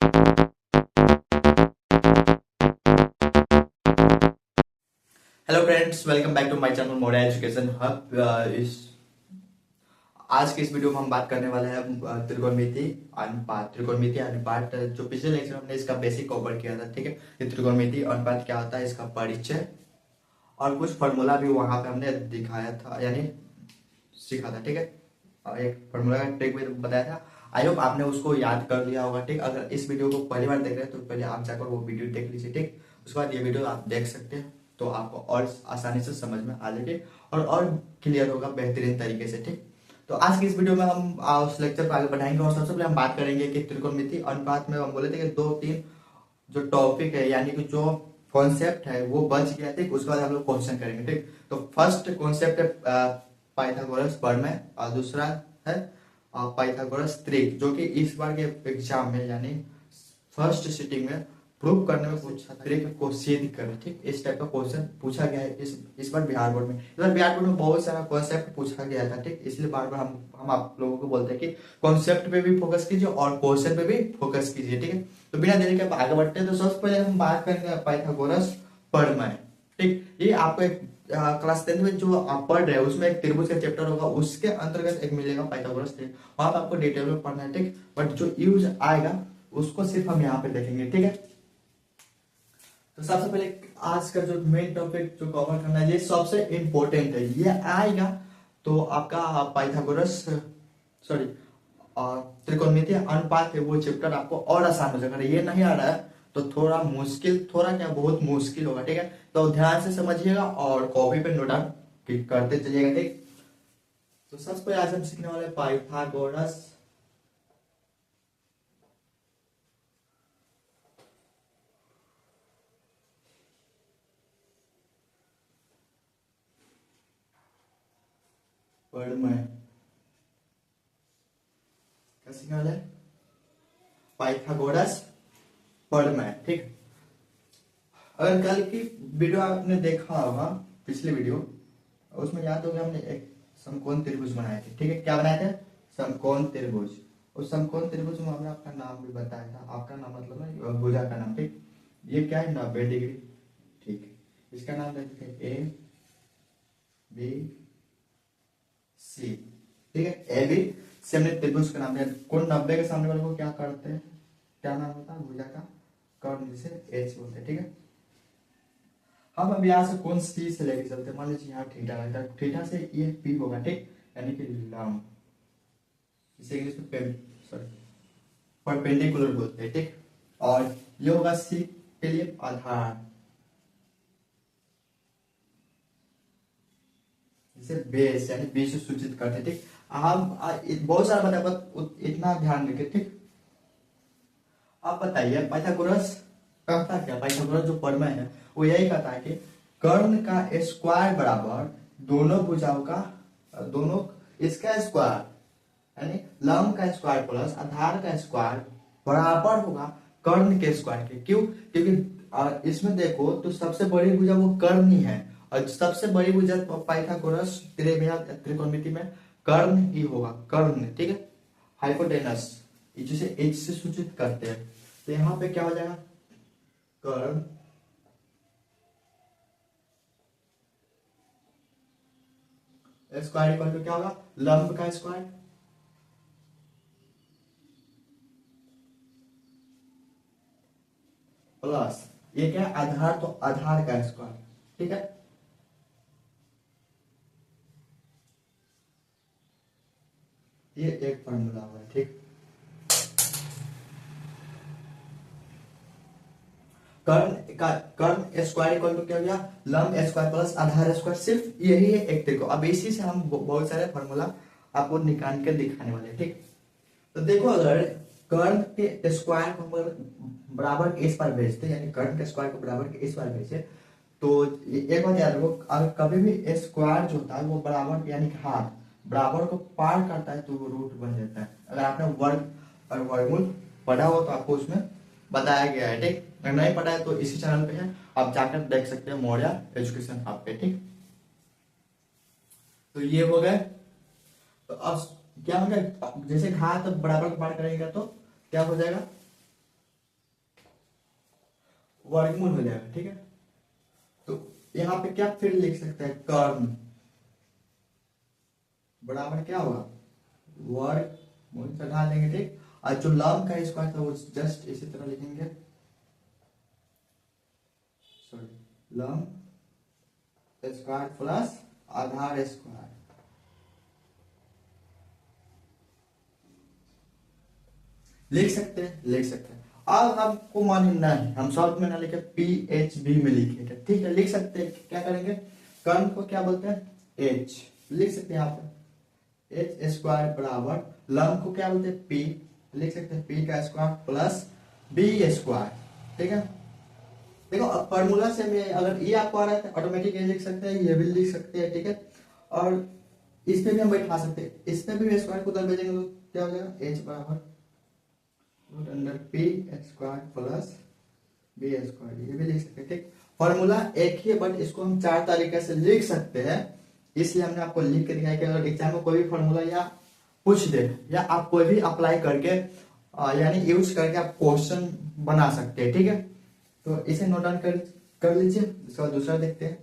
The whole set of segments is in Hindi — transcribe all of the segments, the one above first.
Hello friends, welcome back to my channel Moriya education hub. इस आज के इस वीडियो में हम बात करने वाले हैं त्रिकोणमिति अनुपात। त्रिकोणमिति अनुपात जो पिछले लेक्चर में हमने इसका बेसिक कवर किया था, ठीक है। ये त्रिकोणमिति अनुपात क्या होता है, इसका परिचय और कुछ फॉर्मूला भी वहां पे हमने दिखाया था, यानी सीखा था, ठीक है। और एक फॉर्मूला का ट्रिक भी बताया था। आई होप आपने उसको याद कर लिया होगा, ठीक। अगर इस वीडियो को पहली बार देख रहे हैं तो पहले आप जाकर वो वीडियो देख लीजिए, ठीक। उसके बाद ये वीडियो आप देख सकते हैं तो आपको और आसानी से समझ में आ जाएगी और क्लियर होगा बेहतरीन तरीके से, ठीक। तो आज की इस वीडियो में हम उस लेक्चर को आगे बढ़ाएंगे और सबसे पहले हम बात करेंगे कि त्रिकोणमिति अनुपात में हम बोले थे कि 2-3 जो टॉपिक है, यानी कि जो कॉन्सेप्ट है वो बच गया, ठीक। उसके बाद हम लोग क्वेश्चन करेंगे, ठीक। तो फर्स्ट कॉन्सेप्ट है पाइथागोरस प्रमेय और दूसरा है पाइथागोरस त्रिक, जो कि इस बार के एग्जाम में यानी फर्स्ट सिटिंग में प्रूव करने में पूछा था, त्रिक को सिद्ध कर, ठीक। इस टाइप का क्वेश्चन पूछा गया है इस बार बिहार बोर्ड में। इस बार बिहार बोर्ड में बहुत सारा कॉन्सेप्ट पूछा गया था, ठीक। इसलिए बार बार हम आप लोगों को बोलते हैं कि कॉन्सेप्ट पे भी फोकस कीजिए और क्वेश्चन पे भी फोकस कीजिए, ठीक है। तो बिना देरी के आगे बढ़ते हैं। तो सबसे पहले हम बात करेंगे पाइथागोरस प्रमेय, ठीक। ये आपको एक क्लास 10 में जो आप पढ़ रहे हैं उसमें एक त्रिभुज का चैप्टर होगा, उसके अंतर्गत एक मिलेगा पाइथागोरस त्रिक। वहां पर आपको डिटेल में पढ़ना है, ठीक। बट जो यूज आएगा उसको सिर्फ हम यहाँ पे देखेंगे, ठीक है। तो सबसे पहले आज का जो मेन टॉपिक जो कवर करना है, ये सबसे इंपॉर्टेंट है, ये आएगा तो आपका पाइथागोरस सॉरी त्रिकोणमिति अनुपात है वो चैप्टर आपको और आसान हो जाएगा। ये नहीं आ रहा है तो थोड़ा मुश्किल, थोड़ा क्या बहुत मुश्किल होगा, ठीक है। तो ध्यान से समझिएगा और कॉपी पे नोट डाउन करते चलिएगा, ठीक। तो सबसे पहले आज हम सीखने वाले पाइथागोरस प्रमेय क्या सीखने वाले हैं? पाइथागोरस प्रमेय, ठीक। अगर कल की वीडियो आपने देखा होगा, पिछली वीडियो, उसमें याद होगा हमने एक समकोण त्रिभुज बनाए थे, ठीक है। क्या बनाए थे? समकोण त्रिभुज। उस समकोण त्रिभुज में हमने आपका नाम भी बताया था, आपका नाम मतलब है भुजा का नाम, ठीक। ये क्या है? 90 डिग्री, ठीक। इसका नाम देते हैं ए बी सी, ठीक है। ए बी से हमने त्रिभुज का नाम दिया। कोण 90 के सामने वाले को क्या करते हैं, क्या नाम होता है? भुजा का कर्ण, जिसे एच बोलते हैं, ठीक है। हम अब यहाँ से कौन सी से लेके चलते हैं, मान लीजिए यहाँ थीटा रहता है, थीटा से ये पी होगा, ठीक। यानी कि लंब, इसे इंग्लिश में सॉरी परपेंडिकुलर बोलते हैं, ठीक। और ये होगा सी के लिए आधार, इसे बेस यानी बी से सूचित करते हैं, ठीक। हम बहुत सारा बता, बस इतना ध्यान रखें, ठीक। आप बताइए पाइथागोरस कहता क्या? पाइथागोरस जो प्रमेय है वो यही कहता है कि कर्ण का स्क्वायर बराबर दोनों भुजाओं का दोनों इसका स्क्वायर यानी लंब का स्क्वायर प्लस आधार का स्क्वायर बराबर होगा कर्ण के स्क्वायर के। क्यों? क्योंकि इसमें देखो तो सबसे बड़ी भुजा वो कर्ण ही है और सबसे बड़ी भुजा पाइथागोरस त्रिकोणमिति में कर्ण ही होगा, कर्ण, ठीक है। हाइपोटेनस जिसे एच से सूचित करते हैं, तो यहां पे क्या हो जाएगा? कर्ण स्क्वायर इक्वल टू क्या होगा? लंब का स्क्वायर प्लस ये क्या है? आधार, तो आधार का स्क्वायर, ठीक है। ये एक फॉर्मूला हुआ, ठीक। कर्ण स्क्वायर इक्वल टू क्या हो गया? लंब स्क्वायर प्लस आधार स्क्वायर। सिर्फ यही है एक तरीका। अब इसी से हम बहुत सारे फॉर्मूला आपको निकाल कर दिखाने वाले हैं, ठीक। तो देखो, अगर कर्ण के स्क्वायर को हम बराबर के इस पर भेजते, यानी कर्ण के स्क्वायर को बराबर के इस पर भेजे, तो एक बात याद रखो, अगर कभी भी स्क्वायर जो होता है वो बराबर यानी कि हाथ बराबर को पार करता है तो वो रूट बन जाता है। अगर आपने वर्ग और वर्गमूल पढ़ा हो तो आपको उसमें बताया गया है, ठीक। अगर नहीं पढ़ा है तो इसी चैनल पे है, आप जाकर देख सकते हैं, मौर्य एजुकेशन हब पे, ठीक। तो ये हो गए। तो अब क्या हो गया? जैसे हाथ बराबर को पार करेगा तो क्या हो जाएगा? वर्गमूल हो जाएगा, ठीक है। तो यहाँ पे क्या फिर लिख सकते हैं, कर्ण बराबर क्या होगा, वर्गमूल चढ़ा देंगे, ठीक। और जो लंब का स्क्वायर था वो जस्ट इसी तरह लिखेंगे, सॉरी, लंब स्क्वायर प्लस आधार स्क्वायर, लिख सकते हैं, लिख सकते हैं। अब आपको मानना है, हम शॉर्ट में ना लिखे, PHB में लिखेंगे, ठीक है। लिख सकते हैं, क्या करेंगे, कर्ण को क्या बोलते हैं, H, लिख सकते हैं यहाँ पे H स्क्वायर बराबर लंब को क्या बोलते हैं, P, लिख सकते हैं P का स्क्वायर प्लस B स्क्वायर, ठीक है। देखो अब फॉर्मूला से मैं अगर ये आपको आ रहा है तो ऑटोमेटिक ये लिख सकते हैं, ये भी लिख सकते हैं, ठीक है। और इस पे भी हम बैठा सकते हैं, इस पे भी स्क्वायर को उधर भेजेंगे तो क्या हो जाएगा, H बराबर root under P square plus B square, ये भी लिख सकते हैं, ठीक। फॉर्मूला एक ही है बट इसको हम 4 तरीके से लिख सकते हैं, इसलिए हमने आपको लिख के दिखाया कि अगर एग्जाम में कोई भी फॉर्मूला या पूछ दे या आप कोई भी अप्लाई करके यानी यूज करके आप क्वेश्चन बना सकते हैं, ठीक है। तो इसे नोट डाउन कर लीजिए। इसके बाद दूसरा देखते हैं।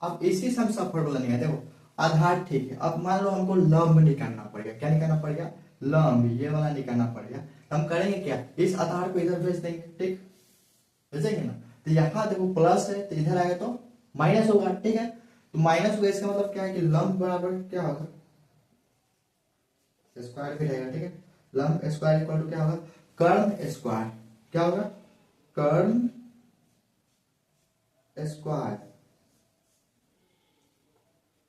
अब इसी से हम सब फॉर्मूला निकालते हैं, देखो आधार, ठीक है। अब मान लो हमको लंब निकालना पड़ेगा, क्या निकालना पड़ेगा, लंब, ये वाला निकालना पड़ेगा। तो हम करेंगे क्या, इस आधार को इधर भेज देंगे, ठीक, भेजेंगे ना। तो यहाँ देखो प्लस है तो इधर आएगा तो माइनस होगा, ठीक है। तो माइनस होगा, इसका मतलब क्या है कि लंब बराबर क्या होगा, स्क्वायर भी रहेगा, ठीक है। लंब स्क्वायर इक्वल टू क्या होगा, कर्ण स्क्वायर, क्या होगा, कर्ण स्क्वायर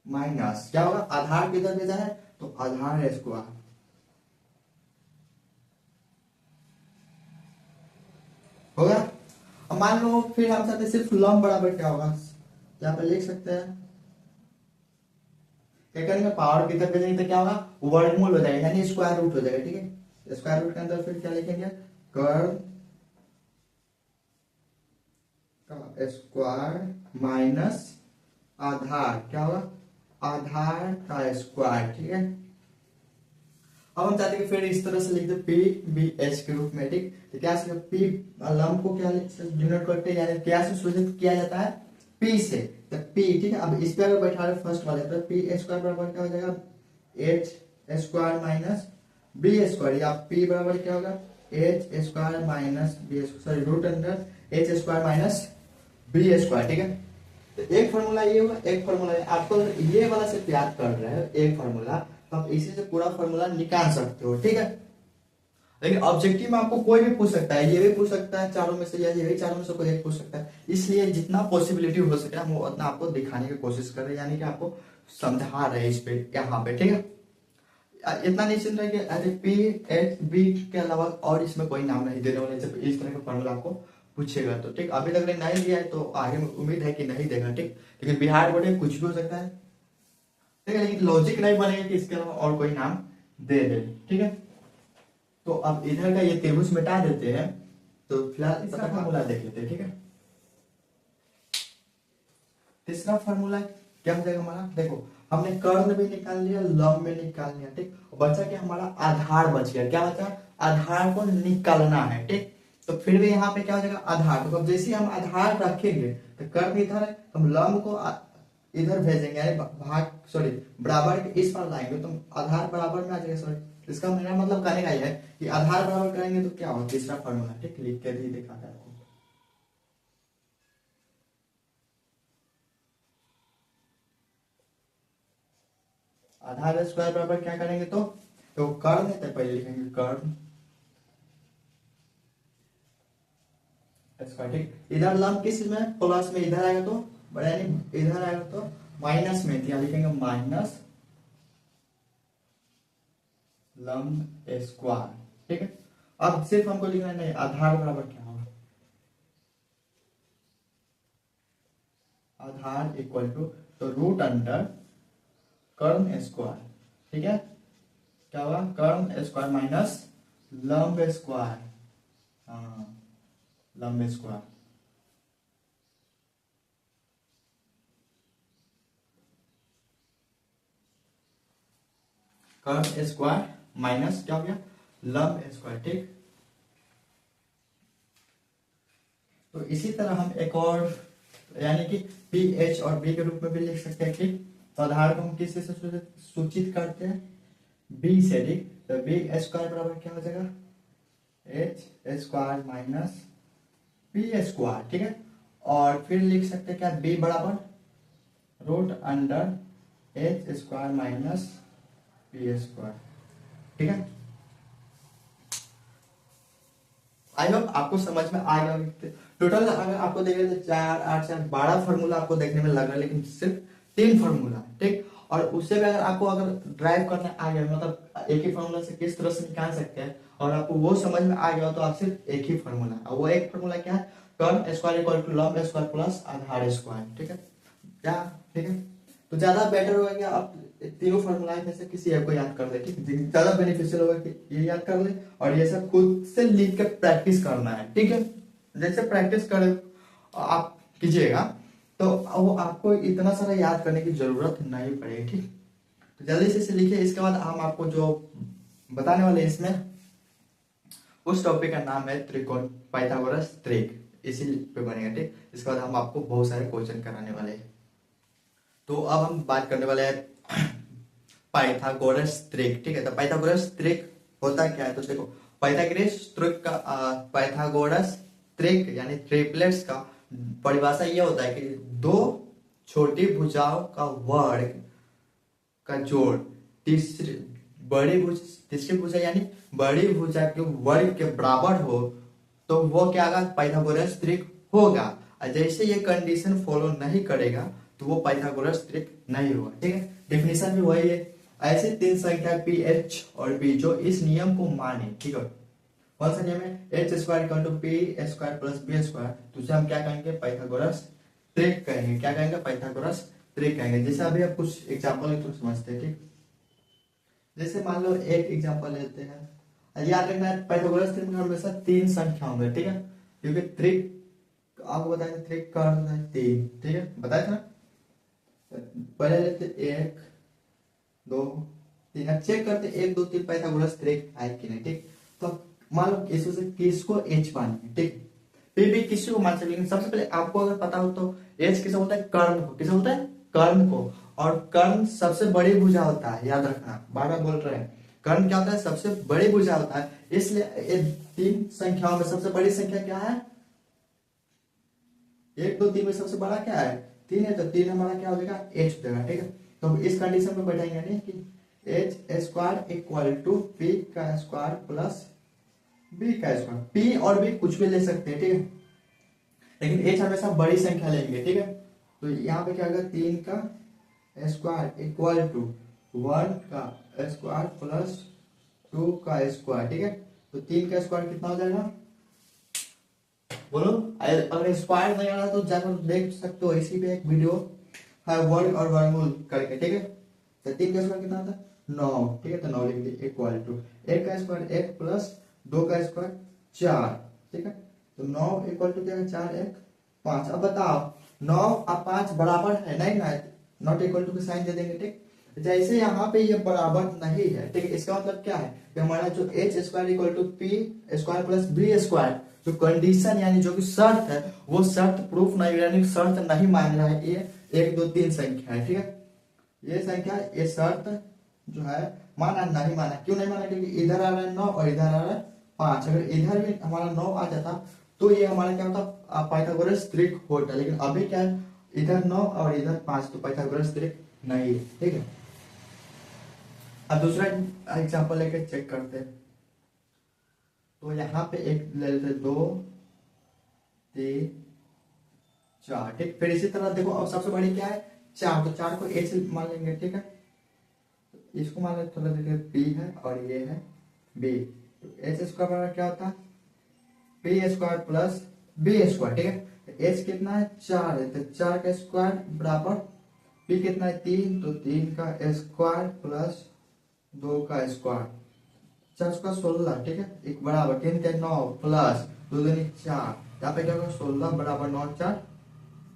माइनस क्या होगा, आधार किधर भेजा है तो आधार स्क्वायर, होगा। अब मान लो फिर हम चाहते सिर्फ लंब बराबर क्या होगा, यहाँ पे लिख सकते हैं, क्या करेंगे, पावर किधर भेजेंगे तो क्या होगा, वर्गमूल हो जाएगा यानी स्क्वायर रूट हो जाएगा, ठीक है। स्क्वायर रूट के अंदर फिर क्या लिखेंगे, कर्ण स्क्वायर माइनस आधार, क्या होगा, आधार का स्क्वायर, ठीक है। अब हम चाहते हैं कि फिर इस तरह से लिख दे पी बी एच के रूप में, ठीक। तो क्या से पी लंब को क्या डिनोट करते हैं, यानी क्या से सूचित किया जाता है, पी से, तो पी, ठीक है। अब इस पे अगर बैठा रहे फर्स्ट वाले तो पी स्क्वायर बराबर क्या हो जाएगा, H square minus B square, या पी बराबर क्या होगा, H square minus B square, sorry root under H square minus B square, ठीक है। तो एक फॉर्मूला ये होगा, एक फॉर्मूला आपको ये वाला से याद कर रहे हो एक फॉर्मूला, तो आप इसी से पूरा फॉर्मूला निकाल सकते हो, ठीक है। लेकिन ऑब्जेक्टिव में आपको कोई भी पूछ सकता है, ये भी पूछ सकता है चारों में से, या ये भी चारों में से कोई एक पूछ सकता है, इसलिए जितना पॉसिबिलिटी हो सके हम उतना आपको दिखाने की कोशिश कर रहे हैं, यानी कि आपको समझा रहे हैं इस पे, यहाँ पे, ठीक है। इतना निश्चिंत रहे कि अरे पी एच बी के अलावा और इसमें कोई नाम नहीं देने वाले, जब इस तरह का फॉर्मूला आपको पूछेगा तो, ठीक। अभी तक नहीं दिया है तो आगे में उम्मीद है कि नहीं देगा, ठीक। लेकिन बिहार बोर्ड में कुछ भी हो सकता है, ठीक है, लेकिन लॉजिक नहीं बनेगा कि इसके अलावा और कोई नाम दे दे, ठीक है। तो अब इधर का ये त्रिभुज मिटा देते हैं, तो फिलहाल इसका फॉर्मूला देख लेते हैं, ठीक है। तीसरा फॉर्मूला क्या हो जाएगा हमारा, देखो हमने कर्ण भी निकाल लिया, लंब में निकाल लिया, ठीक। बचा कि हमारा आधार बच गया, क्या बचा, आधार को निकालना है, ठीक। तो फिर भी यहाँ पे क्या हो जाएगा, आधार, तो अब जैसे हम आधार रखेंगे तो कर्ण इधर है, हम लंब को इधर भेजेंगे, यानी भाग सॉरी बराबर के इस पर लाएंगे तो आधार बराबर में आ जाएगा, सॉरी इसका मेरा मतलब कहने का ये है कि आधार बराबर करेंगे तो क्या होगा, तीसरा फॉर्मूला, ठीक, लिख के भी दिखाता है आपको। आधार स्क्वायर बराबर क्या करेंगे तो कर्ण है तो पहले लिखेंगे कर्ण स्क्वायर, ठीक। इधर लंब किस में, प्लस में, इधर आएगा तो यानी इधर आएगा तो माइनस में, तो यहाँ लिखेंगे माइनस लंब स्क्वायर, ठीक है। अब सिर्फ हमको लिखना नहीं, आधार बराबर क्या होगा, आधार इक्वल टू तो रूट अंडर कर्ण स्क्वायर, ठीक है। क्या होगा, कर्ण स्क्वायर माइनस लंब स्क्वायर, हाँ लंब स्क्वायर, कर्ण स्क्वायर माइनस क्या हो गया, लंब स्क्वायर, ठीक। तो इसी तरह हम एक और यानी कि पी एच और बी के रूप में भी लिख सकते हैं। ठीक, तो आधार को हम किससे सूचित करते हैं, बी से। ठीक, तो बी स्क्वायर बराबर क्या हो जाएगा, H square minus P square. ठीक है, और फिर लिख सकते हैं क्या, बी बराबर root under H square minus P square. ठीक है, आई होप आपको समझ में आ गया। टोटल अगर आपको देखें तो 4 8 4 12 फार्मूला आपको देखने में लग रहा है, लेकिन सिर्फ 3 फार्मूला। ठीक, और उससे भी अगर आपको अगर ड्राइव करना आ गया, मतलब एक ही फार्मूला से किस तरह से निकाल सकते हैं, और आपको वो समझ में आ गया तो आप सिर्फ एक ही फार्मूला, और वो एक फार्मूला क्या है, कर्न स्क्वायर इक्वल टू लंब स्क्वायर प्लस आधार स्क्वायर। ठीक है क्या, ठीक है, तो ज्यादा बेटर होगा कि आप तीनों फार्मूला में से किसी एक को याद कर ले। ठीक, ज्यादा बेनिफिशियल होगा कि ये याद कर ले, और ये सब खुद से लिख कर प्रैक्टिस करना है। ठीक है, जैसे प्रैक्टिस कर आप कीजिएगा तो वो आपको इतना सारा याद करने की जरूरत नहीं पड़ेगी। ठीक, तो जल्दी से इसे लिखिए। इसके बाद हम आपको जो बताने वाले हैं इसमें, उस टॉपिक का नाम है त्रिकोण पाइथागोरस त्रिक, इसी पे बनेगा। ठीक, इसके बाद हम आपको बहुत सारे क्वेश्चन कराने वाले हैं। तो अब हम बात करने वाले हैं पाइथागोरस त्रिक। ठीक है, तो पाइथागोरस त्रिक होता क्या है, तो देखो पाइथागोरस त्रिक का पाइथागोरस त्रिक यानी ट्रिपलेट्स का परिभाषा यह होता है कि दो छोटी भुजाओं का वर्ग का जोड़ तीसरी भुजा यानी बड़ी भुजा के वर्ग के बराबर हो तो वो क्या होगा, पाइथागोरस त्रिक होगा। और जैसे ये कंडीशन फॉलो नहीं करेगा तो वो पाइथागोरस त्रिक नहीं होगा। ठीक है, डेफिनेशन भी वही है। ऐसे तीन संख्या पी एच और बी जो इस नियम को माने। ठीक है, कौन सा नियम है, H square equal to P square plus B square, तो उसे हम क्या कहेंगे, पाइथागोरस त्रिक कहेंगे। क्या कहेंगे, पाइथागोरस त्रिक कहेंगे। जैसे अभी आप कुछ एग्जांपल तो समझते हैं। ठीक, जैसे मान लो एक एग्जांपल लेते हैं, याद रखना है पाइथागोरस त्रिक में हमेशा तीन संख्या होंगे। ठीक है, क्योंकि त्रिक आपको बताया था त्रिक का अर्थ है तीन। ठीक है, बताया था। पहले लेते एक दो तीन, अब चेक करते 1 2 3 पाइथागोरस त्रिक है कि नहीं। ठीक, तो मान लो किसको एच मानेंगे। ठीक, फिर भी किसी को मान सकते, लेकिन सबसे पहले आपको अगर पता हो तो एच किसे होता है, कर्ण को। किसे होता है, कर्ण को। और कर्ण सबसे बड़ी भुजा होता है, याद रखना, बार बार बोल रहे हैं, कर्ण क्या होता है, सबसे बड़ी भुजा होता है। इसलिए तीन संख्याओं में सबसे बड़ी संख्या क्या है, 1 2 3 में सबसे बड़ा क्या है, 3 है, तो 3 हमारा क्या हो जाएगा, एच हो जाएगा। ठीक है, तो इस कंडीशन में बैठाएंगे नहीं कि H square equal to P का स्क्वायर प्लस बी का स्क्वायर। पी और बी कुछ भी ले सकते हैं। ठीक है, लेकिन एच हमेशा बड़ी संख्या लेंगे। ठीक है, तो यहाँ पे क्या होगा, 3 का स्क्वायर इक्वल टू 1 का स्क्वायर प्लस 2 का स्क्वायर। ठीक है, तो 3 का स्क्वायर कितना हो जाएगा, बोलो। अगर स्क्वायर नहीं आ रहा तो जाकर देख सकते हो, इसी पे एक वीडियो है वर्ग और वर्गमूल करके। ठीक है, तो 3 का स्क्वायर कितना था, 9। ठीक है, तो 9 लिख दिए इक्वल टू 1 का स्क्वायर 1 प्लस 2 का स्क्वायर 4। ठीक है, तो 9 इक्वल टू क्या है, 4 1 5। अब बताओ 9 और 5 बराबर है नहीं ना, नॉट इक्वल टू के साइन दे देंगे। ठीक, जैसे यहाँ पे ये बराबर नहीं है। ठीक है, इसका मतलब क्या है कि हमारा जो H square equal to P square plus B square जो कंडीशन यानी जो कि शर्त है, वो शर्त प्रूफ नहीं, यानी शर्त नहीं मान रहा है। ये 1 2 3 संख्या है। ठीक है, ये संख्या ये शर्त जो है माना नहीं माना। क्यों नहीं माना, क्योंकि इधर आ रहा है 9 और इधर आ रहा है 5। अगर इधर भी हमारा 9 आ जाता तो ये हमारा क्या होता, पाइथागोरस त्रिक होता। लेकिन अभी क्या है, इधर 9 और इधर 5, तो पाइथागोरस त्रिक नहीं है। ठीक है, अब दूसरा एग्जांपल लेके चेक करते हैं। तो यहाँ पे एक ले लेते 2 3 4। ठीक, फिर इसी तरह देखो, और सबसे बड़ी क्या है, 4, तो 4 को एच मान लेंगे। ठीक है, इसको मान लेते, थोड़ा देखिए पी है और ये है बी, तो एच स्क्वायर बराबर क्या होता है, P square plus B square. ठीक है, एच कितना है, 4 है, तो 4 का स्क्वायर बराबर पी कितना है, 3, तो 3 का स्क्वायर प्लस 2 का स्क्वायर, 4 का 16। ठीक है, एक बराबर 3 का 9 प्लस 2 दूनी 4, यहाँ पे क्या होगा 16 बराबर 9 4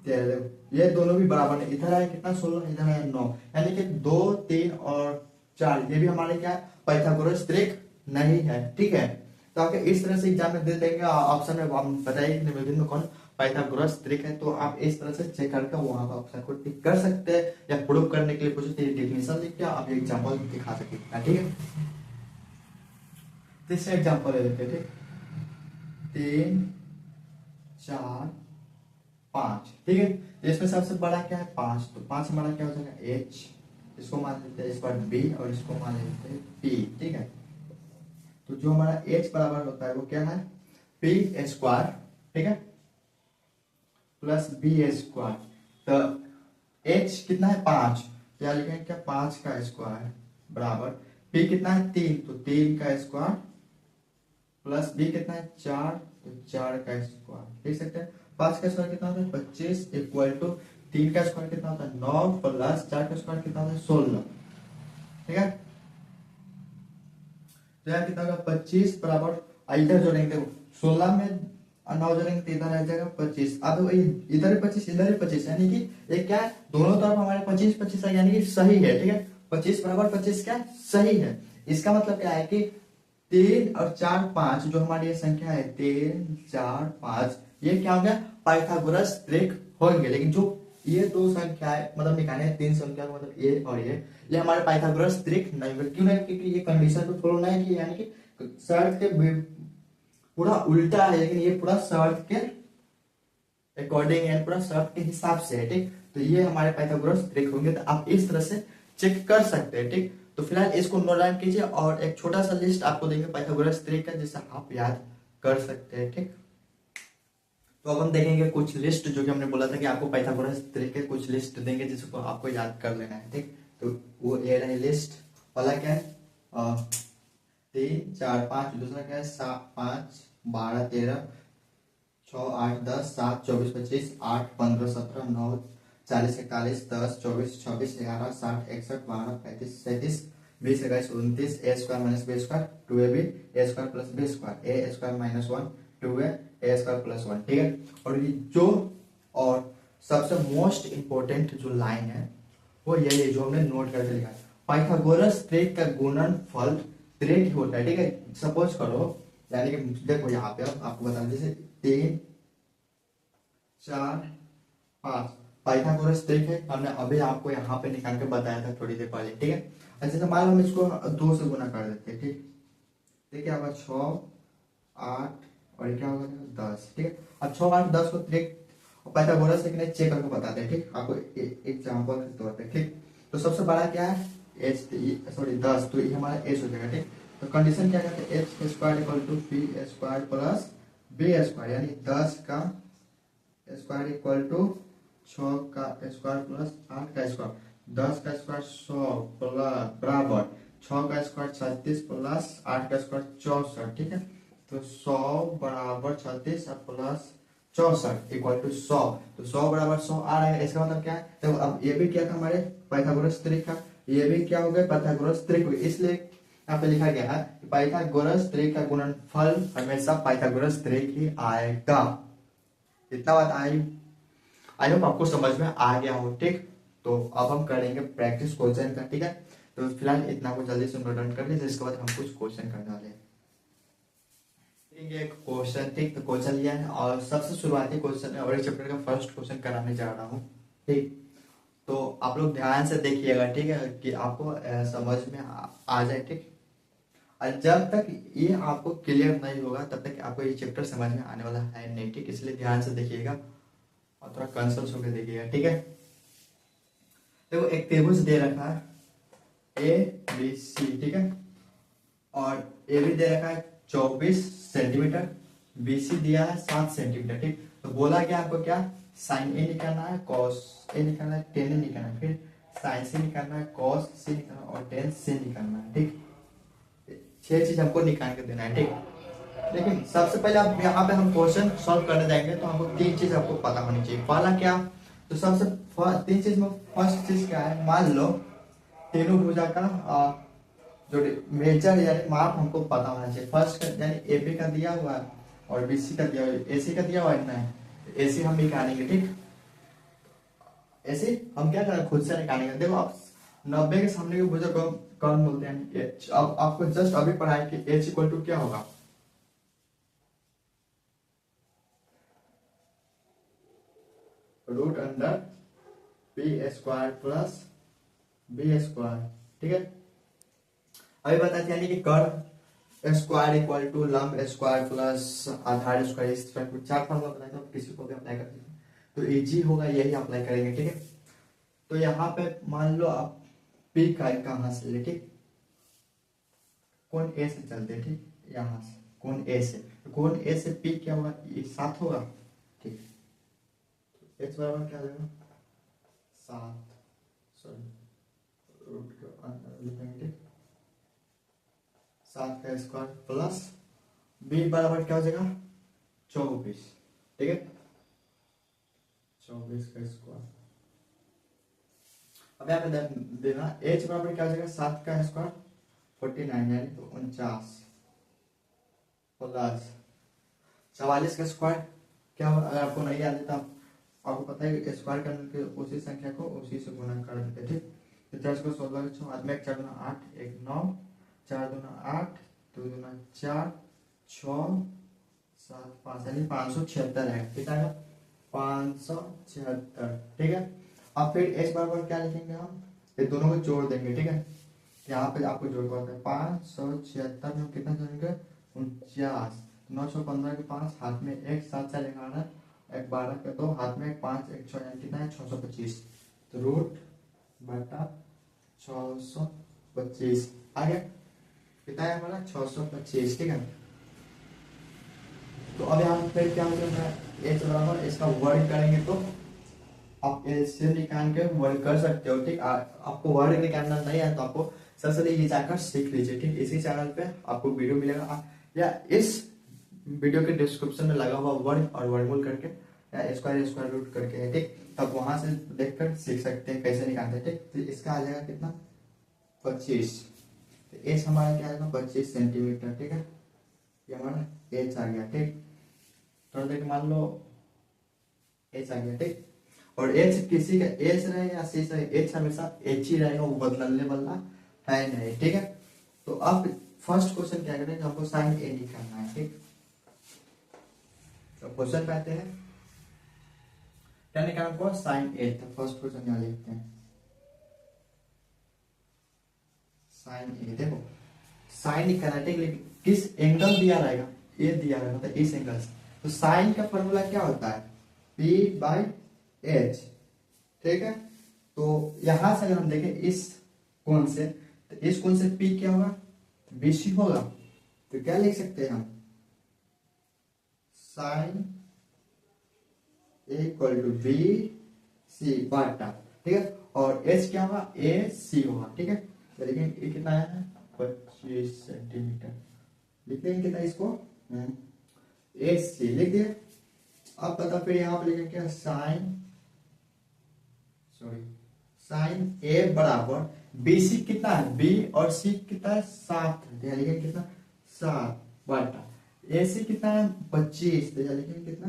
13। ये दोनों भी बराबर है, इधर है कितना 16, इधर है 9, यानी कि 2 3 और 4 ये भी हमारे क्या है, पाइथागोरस त्रिक नहीं है। ठीक है, तो आपके इस तरह से एग्जाम में दे देंगे ऑप्शन में, हम बताइए कि निम्नलिखित में कौन पाइथागोरस त्रिक है। तो आप इस तरह से चेक करके वहां पर ऑप्शन को टिक कर सकते हैं, या प्रूव करने के लिए पूछे तो डेफिनेशन लिख के आप एग्जांपल दिखा सकते हैं। ठीक है, तीसरा एग्जांपल ले लेते हैं। ठीक, 3 4 5। ठीक है, तो इसमें सबसे बड़ा क्या है 5, तो 5 से बड़ा क्या हो जाएगा h, इसको मान लेते हैं इस बार b और इसको मान लेते हैं p। ठीक है, तो जो हमारा h बराबर होता है वो क्या है p स्क्वायर, ठीक है, प्लस b स्क्वायर। तो h कितना है 5, तो यहाँ लिखेंगे क्या 5 का स्क्वायर बराबर p कितना है 3, तो 3 का स्क्वायर प्लस b कितना है 4, तो 4 का स्क्वायर। लिख सकते हैं 5 का स्क्वायर कितना होता है 25 इक्वल टू 3 का स्क्वायर कितना होता है 9 प्लस 4 का स्क्वायर कितना होता है 16। ठीक है, तो यहाँ कितना होगा 25 बराबर इधर जोड़ेंगे, देखो 16 में 9 जोड़ेंगे तो इधर आ जाएगा 25। अब इधर 25 इधर 25, यानी कि ये क्या है दोनों तरफ हमारे 25 25 है, यानी कि सही है। ठीक है, 25 बराबर 25 क्या सही है। इसका मतलब क्या है कि 3 और 4 5 जो हमारी ये संख्या है 3 4 5, ये क्या हो गया पाइथागोरस त्रिक होंगे। लेकिन जो ये दो संख्या है मतलब निकालने हैं 3 संख्या का मतलब ये और ये हमारे पाइथागोरस त्रिक नहीं होंगे। क्यों नहीं, क्योंकि ये कंडीशन को फॉलो नहीं की, यानी कि शर्त के पूरा उल्टा है, लेकिन ये पूरा शर्त के अकॉर्डिंग एंड पूरा शर्त के हिसाब से है। ठीक, तो ये हमारे पाइथागोरस त्रिक होंगे, तो आप इस तरह से चेक कर सकते हैं। ठीक, तो फिलहाल इसको नोट डाउन कीजिए और एक छोटा सा लिस्ट आपको देंगे पाइथागोरस त्रिक का, जिसे आप याद कर सकते हैं। ठीक, तो अब हम देखेंगे कुछ लिस्ट जो कि हमने बोला था कि आपको पाइथागोरस त्रिक के कुछ लिस्ट देंगे जिसको आपको याद कर लेना है। ठीक, तो वो ये रही लिस्ट। पहला क्या है 3 4 5, दूसरा क्या है 7 5 12 13 6 8 10 7 24 25 8 15 17 9 40 41 10 24 26 11 60 61 12 35 37 20 21 29 A square minus B square 2ab A square plus B square A square minus 1 2a A square plus 1। ठीक है, और ये जो और सबसे मोस्ट इंपोर्टेंट जो लाइन है वो यही है जो हमने नोट करके लिखा है। पाइथागोरस त्रिक का गुणनफल त्रिक ही होता है। ठीक है, सपोज करो यानी कि देखो यहाँ पे आपको बता जैसे 3 4 5 पाइथागोरस त्रिक है, हमने अभी आपको यहाँ पे निकाल के बताया था थोड़ी देर पहले। ठीक है, अच्छा तो मान लो हम इसको 2 से गुना कर देते हैं। ठीक, देखिए आपका 6 8 और क्या होगा 10। ठीक है, अब 6 8 10 को त्रिक पाइथागोरस त्रिक ने चेक करके बताते हैं। ठीक, आपको एग्जांपल के तौर पे। ठीक, तो सबसे बड़ा क्या है h, सॉरी 10, तो ये हमारा h हो जाएगा। ठीक, तो कंडीशन क्या कहते हैं h square equal to P square plus B square, यानी 10 का स्क्वायर इक्वल टू 6 का स्क्वायर प्लस 8 का स्क्वायर, 10 का स्क्वायर 100 प्लस बराबर 6 का स्क्वायर 36 प्लस 8 का स्क्वायर 64। ठीक है, तो 100 बराबर 36 प्लस 64 इक्वल टू 100, तो 100 बराबर 100 आ रहा है। इसका मतलब क्या है देखो, अब ये भी क्या था हमारे पाइथागोरस त्रिक का, ये भी क्या हो गया पाइथागोरस त्रिक, इसलिए यहाँ पे लिखा गया है कि पाइथागोरस त्रिक का गुणनफल हमेशा पाइथागोरस त्रिक ही आएगा। इतना बात आई होप आपको समझ में आ गया हो। ठीक, तो अब हम करेंगे प्रैक्टिस क्वेश्चन का। ठीक है, तो फिलहाल इतना को जल्दी से नोट डाउन कर लीजिए, इसके बाद हम कुछ क्वेश्चन करने वाले हैं। एक क्वेश्चन, ठीक, तो क्वेश्चन लिया है और सबसे शुरुआती क्वेश्चन है और इस चैप्टर का फर्स्ट क्वेश्चन कराने जा रहा हूँ। ठीक, तो आप लोग ध्यान से देखिएगा। ठीक है, कि आपको समझ में आ जाए। ठीक, और जब तक ये आपको क्लियर नहीं होगा तब तक आपको ये चैप्टर समझ में आने वाला है नहीं। ठीक, इसलिए ध्यान से देखिएगा और थोड़ा कंसल्ट होकर देखिएगा। ठीक है, देखो एक त्रिभुज दे रखा है ए बी सी। ठीक है, और ए भी दे रखा है 24 सेंटीमीटर, बी सी दिया है 7 सेंटीमीटर। ठीक, तो बोला गया आपको क्या साइन ए निकालना है, कॉस ए निकालना है, टेन ए निकालना है, फिर साइन सी निकालना है, कॉस सी निकालना है और टेन सी निकालना है। ठीक, 6 चीज हमको निकाल के देना है। ठीक, लेकिन सबसे पहले आप यहाँ पे हम क्वेश्चन सॉल्व करने जाएंगे तो हमको 3 चीज आपको पता होनी चाहिए। पहला क्या, तो सबसे 3 चीज में फर्स्ट चीज क्या है, मान लो तीनों भुजा का जो मेजर यानी माप हमको पता होना चाहिए। फर्स्ट यानी एबी का दिया हुआ है और बीसी का दिया हुआ है, एसी का दिया हुआ है ना, एसी हम निकालेंगे। ठीक, ऐसे हम क्या करें खुद से निकालेंगे। देखो आप 90 के सामने की भुजा कौन बोलते हैं h। अब आपको जस्ट अभी पढ़ाया कि h इक्वल टू क्या होगा, root under P square plus B square. ठीक है, अभी बताते यानी कि कर्व स्क्वायर इक्वल टू लंब स्क्वायर प्लस आधार स्क्वायर, इस तरह कुछ चार फॉर्मूला बताया था, किसी को भी अप्लाई कर सकते हैं तो इजी होगा, यही अप्लाई करेंगे। ठीक है, तो यहाँ पे मान लो आप पी का कहाँ से ले, ठीक कौन ए से चलते हैं, ठीक यहाँ से कौन ए से, तो कौन ए से पी क्या होगा, ये 7 होगा। ठीक, तो एच बराबर क्या आ जाएगा 7, सॉरी रूट के अंदर लिखेंगे 7 का स्क्वायर प्लस बी बराबर क्या हो जाएगा 24। ठीक है, 24 का स्क्वायर। अब यहाँ पे देना h बराबर क्या हो जाएगा 7 का स्क्वायर 49 यानी तो 49 प्लस 44 का स्क्वायर क्या होगा, अगर आपको नहीं याद है तो आपको पता है स्क्वायर करने के उसी संख्या को उसी से गुणा कर देते। ठीक, तो 4 को 16 के 6 हाथ में 4 दूना 8 1 9 4 दूना 8 2 दूना 4 6 7 5 यानी 576 है। कितना है 576। ठीक है, अब फिर h बराबर क्या लिखेंगे हम, ये दोनों को जोड़ देंगे। ठीक है, यहाँ पे आपको जोड़ कर 576 में कितना जोड़ेंगे 49, 915 के 5 हाथ में 1 7 4 11 1 12 के 2 हाथ में 5 1 6 यानी कितना है 625, तो रूट बटा 625 आ गया, कितना है हमारा 625। ठीक है, तो अब यहाँ पे क्या हो जाएगा h बराबर इसका वर्ग करेंगे तो आप एलसीएम निकाल के वर्ग कर सकते हो। ठीक, आपको वर्ग निकालना नहीं है तो आपको सबसे पहले ये जाकर सीख लीजिए। ठीक, इसी चैनल पे आपको वीडियो मिलेगा या इस वीडियो के डिस्क्रिप्शन में लगा हुआ वर्ग और वर्गमूल करके या स्क्वायर स्क्वायर रूट करके है। ठीक, तब वहां से देखकर सीख सकते हैं कैसे निकालते हैं। ठीक, तो इसका आ जाएगा कितना 25, तो एच हमारा क्या आएगा 25 सेंटीमीटर। ठीक है, ये हमारा एच आ गया। ठीक, थोड़ा देर मान लो एच आ गया। ठीक, और एच किसी का एच रहे या सी रहे, एच हमेशा एच ही रहेगा, वो बदलने वाला है नहीं। ठीक है, तो अब फर्स्ट क्वेश्चन क्या करेंगे, हमको साइन ए निकालना है। ठीक, तो क्वेश्चन कहते हैं क्या निकालना हमको साइन ए, तो फर्स्ट क्वेश्चन यहाँ लिखते हैं साइन ए। देखो साइन निकालना है, ठीक, लेकिन किस एंगल दिया रहेगा, ए दिया रहेगा मतलब इस एंगल से, तो साइन का फॉर्मूला क्या होता है पी बाई एच। ठीक है, तो यहां से अगर हम देखें इस कोण से, तो इस कोण से पी क्या होगा बीसी होगा, तो क्या लिख सकते हैं हम sine A equal to B C बटा। ठीक है, और एच क्या होगा ए सी होगा। ठीक है, तो लेकिन ये कितना है 25 सेंटीमीटर, लिख देंगे कितना इसको ए सी लिख दिया। अब पता फिर यहाँ पे लिखेंगे क्या साइन ए बराबर बी सी कितना है बी और सी कितना है 7, लिखेंगे कितना 7 बटा ए सी कितना है 25, लिखेंगे कितना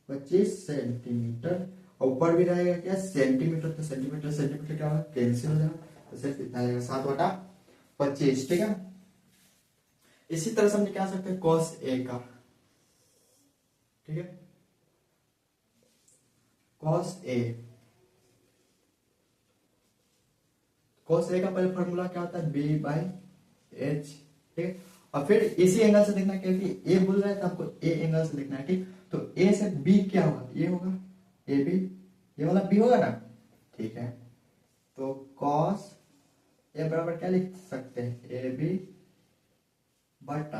25 सेंटीमीटर, ऊपर भी रहेगा क्या सेंटीमीटर, तो सेंटीमीटर सेंटीमीटर क्या होगा कैंसिल हो जाएगा, तो सिर्फ कितना आएगा 7 बटा 25। ठीक है, इसी तरह से हम निकाल सकते हैं कॉस ए का। ठीक है, कॉस ए का पहले फॉर्मूला क्या होता है बी बाई एच। ठीक है, और फिर इसी एंगल से देखना है क्योंकि ए बोल रहा है तो आपको ए एंगल से देखना है। ठीक, तो ए से बी क्या होगा ये होगा ए बी, ये वाला बी होगा ना। ठीक है, तो कॉस ए बराबर क्या लिख सकते हैं ए बी बटा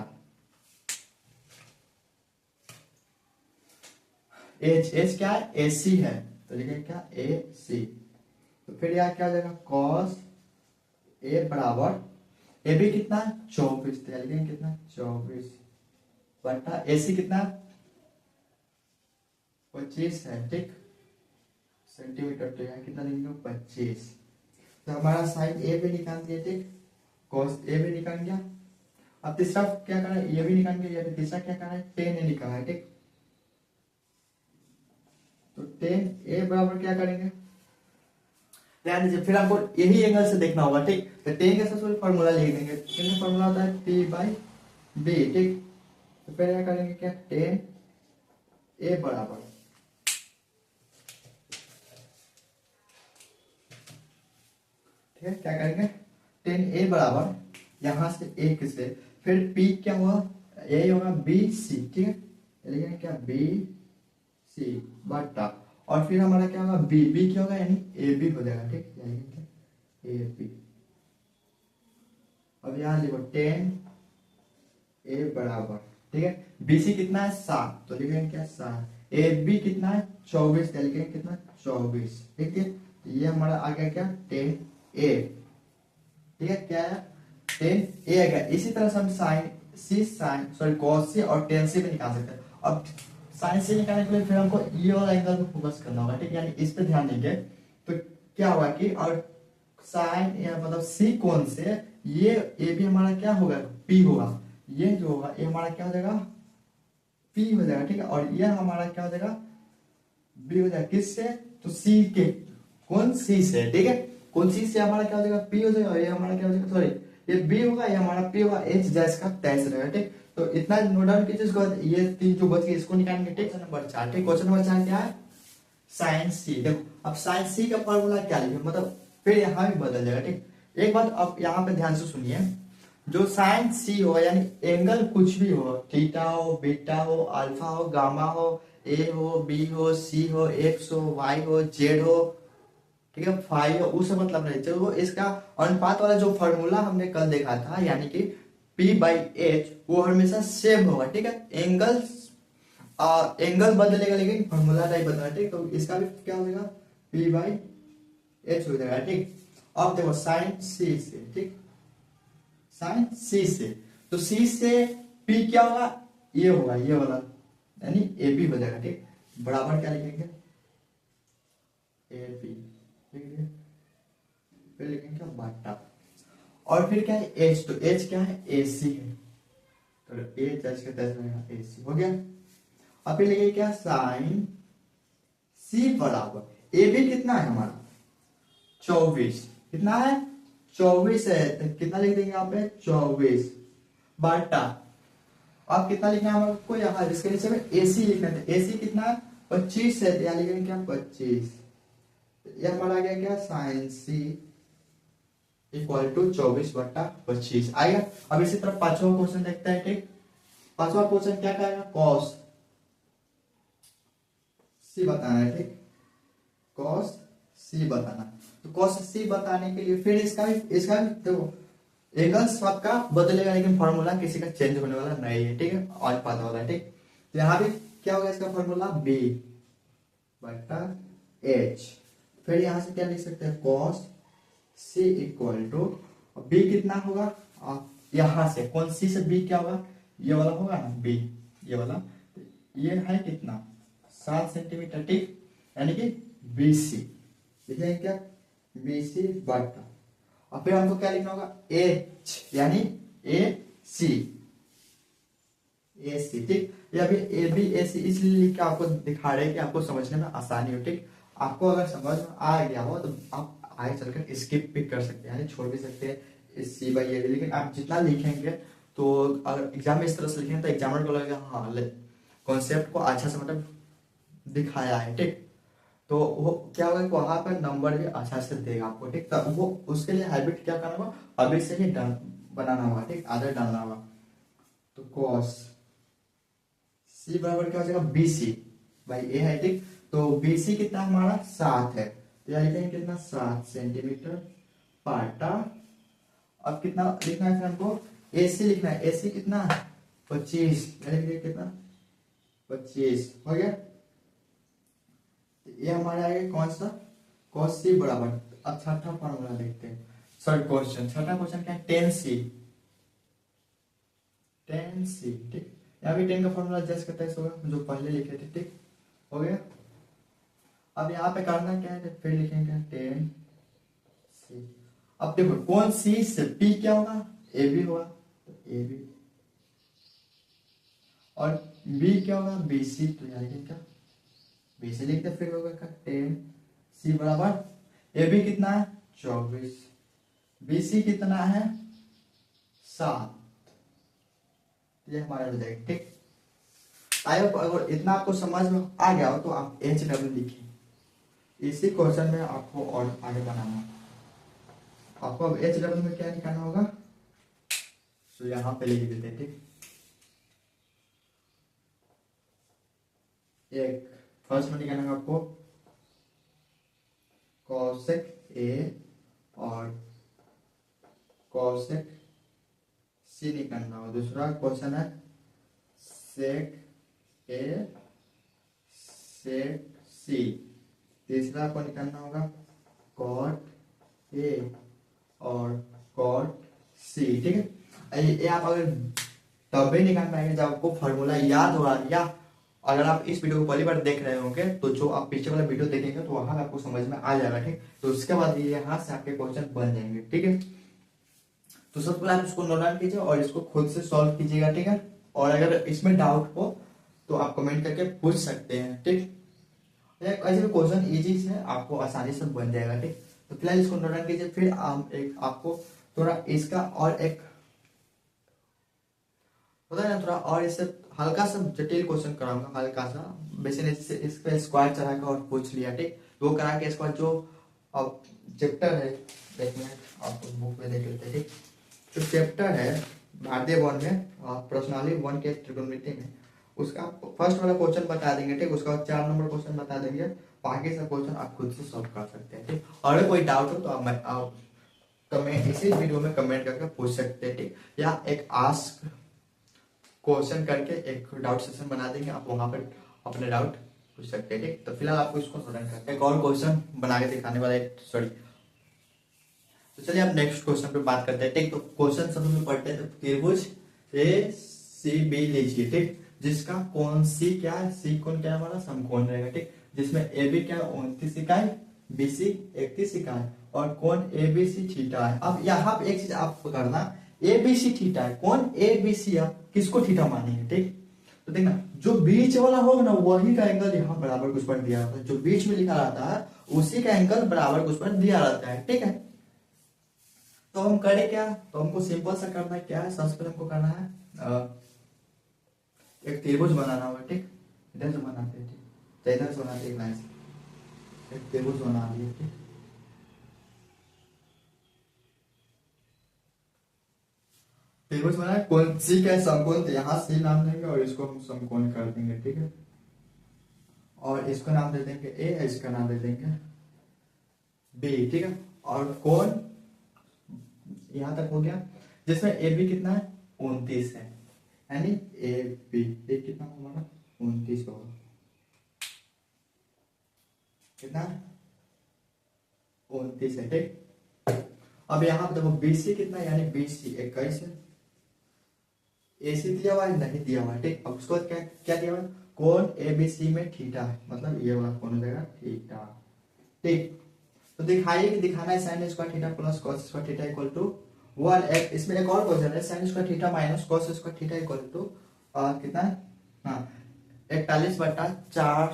एच क्या है ए सी है, तो लिखेंगे क्या ए सी, तो फिर यहाँ क्या हो जाएगा कॉस ए बराबर ए बी कितना 24, तो लिखेंगे कितना 24 बटा ए सी कितना 25 है। ठीक, सेंटीमीटर, तो यहाँ कितना लिखेंगे 25, तो हमारा साइन ए भी निकाल दिया। ठीक, कॉस ए भी निकाल गया। अब तीसरा क्या करना है ये भी निकाल गया, तीसरा क्या करना है टेन ए निकालना है। ठीक, तो टेन ए बराबर क्या करेंगे ध्यान दीजिए, फिर आपको यही एंगल से देखना होगा। ठीक, तो टेन का सबसे फॉर्मूला लिख देंगे, टेन का फॉर्मूला होता है पी बाई बी। ठीक, तो फिर क्या करेंगे क्या टेन ए बराबर ठीक है, क्या करेंगे 10a बराबर यहाँ से एक से फिर p क्या हुआ a होगा BC, ठीक है, लिखेंगे क्या BC बटा और फिर हमारा क्या होगा B क्या होगा यानी AB हो जाएगा, ठीक है, क्या AB। अब यहाँ लिखो 10a बराबर, ठीक है, BC कितना है 7 तो लिखेंगे क्या 7, AB कितना है 24 तो लिखेंगे कितना 24, ठीक है, ये हमारा आ गया क्या 10a, ठीक है, क्या है 10a आ गया। इसी तरह से हम साइन कॉस से और टेन से भी निकाल सकते हैं। अब साइन से निकालने के लिए फिर हमको ये वाला एंगल पे फोकस करना होगा, ठीक है, यानी इस पे ध्यान देंगे तो क्या होगा कि और साइन या मतलब सी कोण से ये ए भी हमारा क्या होगा पी होगा, ये जो होगा ये हमारा क्या हो जाएगा पी हो जाएगा, ठीक है, और ये हमारा क्या हो जाएगा बी हो जाएगा, किससे तो सी के कौन सी से, ठीक है, कौन सी से हमारा क्या हो जाएगा पी हो जाएगा और ये हमारा क्या हो जाएगा सॉरी ये बी होगा, ये हमारा पी होगा, एच जैसा तैसे रहेगा, ठीक, तो इतना नोट डाउन कीजिए। इसको ये तीन जो बच गए इसको निकालेंगे, ठीक, क्वेश्चन नंबर 4, ठीक, क्वेश्चन नंबर 4 क्या है साइन सी। देखो अब साइन सी का फॉर्मूला क्या लिखे मतलब फिर यहाँ भी बदल जाएगा, ठीक, एक बात अब यहाँ पे ध्यान से सुनिए, जो साइन सी हो यानी एंगल कुछ भी हो, थीटा हो बीटा हो अल्फा हो गामा हो ए हो बी हो सी हो एक्स हो वाई हो जेड हो, ठीक है, फाइव हो, उससे मतलब नहीं, चलो इसका अनुपात वाला जो फॉर्मूला हमने कल देखा था यानी कि P/H वो हमेशा सेम होगा, ठीक है, एंगल बदलेगा लेकिन फॉर्मूला नहीं बदलेगा, ठीक, तो इसका भी क्या हो जाएगा P/H हो जाएगा, ठीक। अब देखो साइन सी से, ठीक, साइन सी से तो सी से P क्या होगा ये होगा ये वाला यानी AB हो जाएगा, ठीक, बराबर क्या लिखेंगे AB, फिर लिखेंगे क्या बटा और फिर क्या है H, तो H क्या है AC है, तो H का तैसे AC हो गया। अब फिर लिखेंगे क्या साइन C बराबर AB कितना है हमारा 24, कितना है 24 है, तो कितना लिख देंगे यहाँ पे 24 बटा अब कितना लिखना है हमको यहाँ इसके नीचे में AC लिखना है, AC कितना है 25 है, यहाँ लिखेंगे क्या 25, ये हमारा आ गया क्या साइन सी इक्वल टू 24 बटा 25 आएगा। अब इसी तरह पांचवा क्वेश्चन देखते हैं, ठीक, पांचवा क्वेश्चन क्या कहेगा कॉस सी बताना है, ठीक, कॉस सी बताना, तो कॉस सी बताने के लिए फिर इसका भी देखो एंगल सबका बदलेगा लेकिन फॉर्मूला किसी का चेंज होने वाला नहीं है, ठीक है, और पता वाला है, ठीक, तो यहाँ भी क्या होगा इसका फॉर्मूला बी बटा एच, फिर यहां से क्या लिख सकते हैं cos C equal to B कितना होगा यहां से कौन सी से बी क्या होगा ये वाला होगा ना बी, ये वाला ये है कितना 7 सेंटीमीटर, ठीक, यानी कि BC लिखेंगे क्या BC बटा और फिर हमको क्या लिखना होगा H यानी AC, ठीक, ये अभी ABC इसलिए लिख के आपको दिखा रहे हैं कि आपको समझने में आसानी हो, ठीक, आपको अगर समझ में आ गया हो तो आप आगे चलकर स्किप भी कर सकते हैं यानी छोड़ भी सकते हैं C/A, लेकिन आप जितना लिखेंगे तो अगर एग्जाम में इस तरह से लिखेंगे तो एग्जामिनर को लगेगा हाँ कॉन्सेप्ट को अच्छा से मतलब दिखाया है, ठीक, तो वो क्या होगा कि वहां पर नंबर भी अच्छा से देगा आपको, ठीक, तो वो उसके लिए हैबिट क्या करना होगा अभी से ही बनाना होगा, ठीक, आदत डालना होगा, तो कॉस सी बराबर क्या हो जाएगा BC भाई ए है, ठीक, तो BC कितना हमारा 7 है, तो यहाँ लिखेंगे कितना 7 सेंटीमीटर पाटा, अब कितना लिखना है फिर हमको AC लिखना है, AC कितना 25 कितना 25 हो गया, ये हमारा आएगा कौन सा cos C बराबर, अब छठा फॉर्मूला देखते हैं, सॉरी क्वेश्चन छठा क्वेश्चन क्या है tan C, ठीक, यहाँ भी tan का फॉर्मूला जैसे करता है होगा जो पहले लिखे थे, ठीक, हो गया। अब यहाँ पे करना क्या है फिर लिखेंगे tan C, अब देखो कौन सी से P क्या होगा AB होगा तो AB और B क्या होगा BC, तो यहाँ लिखेंगे क्या BC लिखते फिर होगा क्या tan C बराबर AB कितना है 24 BC कितना है 7, ये हमारा हो जाएगा, ठीक, आई होप अगर इतना आपको समझ में आ गया हो तो आप HW लिखिए, इसी क्वेश्चन में आपको और आगे बनाना आपको अब एच डबल में क्या निकालना होगा, तो यहाँ पे लिख देते हैं। ठीक, एक फर्स्ट में निकालना होगा आपको कॉसेक ए और कॉसेक सी निकालना होगा। दूसरा क्वेश्चन है सेक ए सेक सी। तीसरा आपको निकालना होगा कॉट ए और कॉट सी। ठीक है, ये आप अगर तब भी निकाल पाएंगे जब आपको फॉर्मूला याद होगा, या अगर आप इस वीडियो को पहली बार देख रहे होंगे तो जो आप पीछे वाला वीडियो देखेंगे तो वहां आपको समझ में आ जाएगा। ठीक, तो उसके बाद ये यहाँ से आपके क्वेश्चन बन जाएंगे। ठीक है, तो सबसे पहले आप इसको नोट डाउन कीजिए और इसको खुद से सॉल्व कीजिएगा। ठीक है, और अगर इसमें डाउट हो तो आप कमेंट करके पूछ सकते हैं। ठीक, ऐसे भी क्वेश्चन इजी है, आपको आसानी से बन जाएगा। ठीक, तो फिलहाल इसको नोट डाउन कीजिए। फिर आपको थोड़ा इसका और एक होता है ना, थोड़ा और इससे हल्का सा जटिल क्वेश्चन कराऊंगा, हल्का सा बेसिकली इस पे स्क्वायर चढ़ा के और पूछ लिया। ठीक, वो करा के इसके बाद जो अब चैप्टर है, एक मिनट आपको बुक में देख लेते हैं। ठीक, जो चैप्टर है भारतीय वन में पर्सनाली वन के त्रिकोणमिति में, उसका फर्स्ट वाला क्वेश्चन बता देंगे। ठीक, उसका 4 नंबर क्वेश्चन बता देंगे, बाकी सब क्वेश्चन आप खुद से सॉल्व कर सकते हैं। ठीक, और अगर कोई डाउट हो तो आप कमेंट इसी वीडियो में कमेंट करके पूछ सकते हैं। ठीक, या एक आस्क क्वेश्चन करके एक डाउट सेशन बना देंगे, आप वहां पर अपने डाउट पूछ सकते हैं। ठीक, तो फिलहाल आपको इसको सॉल्व करके एक और क्वेश्चन बना के दिखाने वाला है, सॉरी। तो चलिए आप नेक्स्ट क्वेश्चन पे बात करते हैं। ठीक, तो क्वेश्चन सब में पढ़ते हैं। तो त्रिभुज ए सी बी लीजिए। ठीक, जिसका कोण सी क्या है, सी कोण क्या है हमारा समकोण रहेगा। ठीक, जिसमें ए बी क्या है 29 इकाई, बी सी 31 इकाई और कोण ए बी सी थीटा है। अब यहाँ पे एक चीज आप करना, ए बी सी थीटा है, कौन ए बी सी, आप किसको थीटा मानेंगे। ठीक, तो देखना जो बीच वाला होगा ना वही का एंगल यहाँ बराबर कुछ पर दिया रहता है, जो बीच में लिखा रहता है उसी का एंगल बराबर कुछ पर दिया रहता है। ठीक है, तो हम करें क्या, तो हमको सिंपल सा करना है। क्या है, सबसे पहले हमको करना है एक त्रिभुज बनाना होगा। ठीक, इधर से बनाते हैं। ठीक, तो इधर से बनाते एक लाइन से एक त्रिभुज बना दिए। ठीक, त्रिभुज बना है, कौन सी का समकोण, तो यहाँ सी नाम देंगे और इसको हम समकोण कर देंगे। ठीक है, और इसको नाम दे देंगे ए, इसका नाम दे देंगे बी। ठीक है, और कोण यहां तक हो गया, जिसमें ए बी कितना है 29 है, यानी ए बी ए कितना हमारा 29 होगा। कितना 29 है। ठीक, अब यहाँ पे देखो बीसी कितना है, यानी बीसी 21 है। एसी दिया हुआ है, नहीं दिया हुआ है। ठीक, अब उसको क्या क्या दिया हुआ है, कोण ए बी सी में थीटा है, मतलब ये वाला कोण हो जाएगा थीटा। ठीक, तो दिखाइए कि दिखाना है sine square theta plus cos square theta equal to 1। इसमें एक और क्वेश्चन है, sine square theta minus cos square theta equal to कितना है, हाँ 41/4,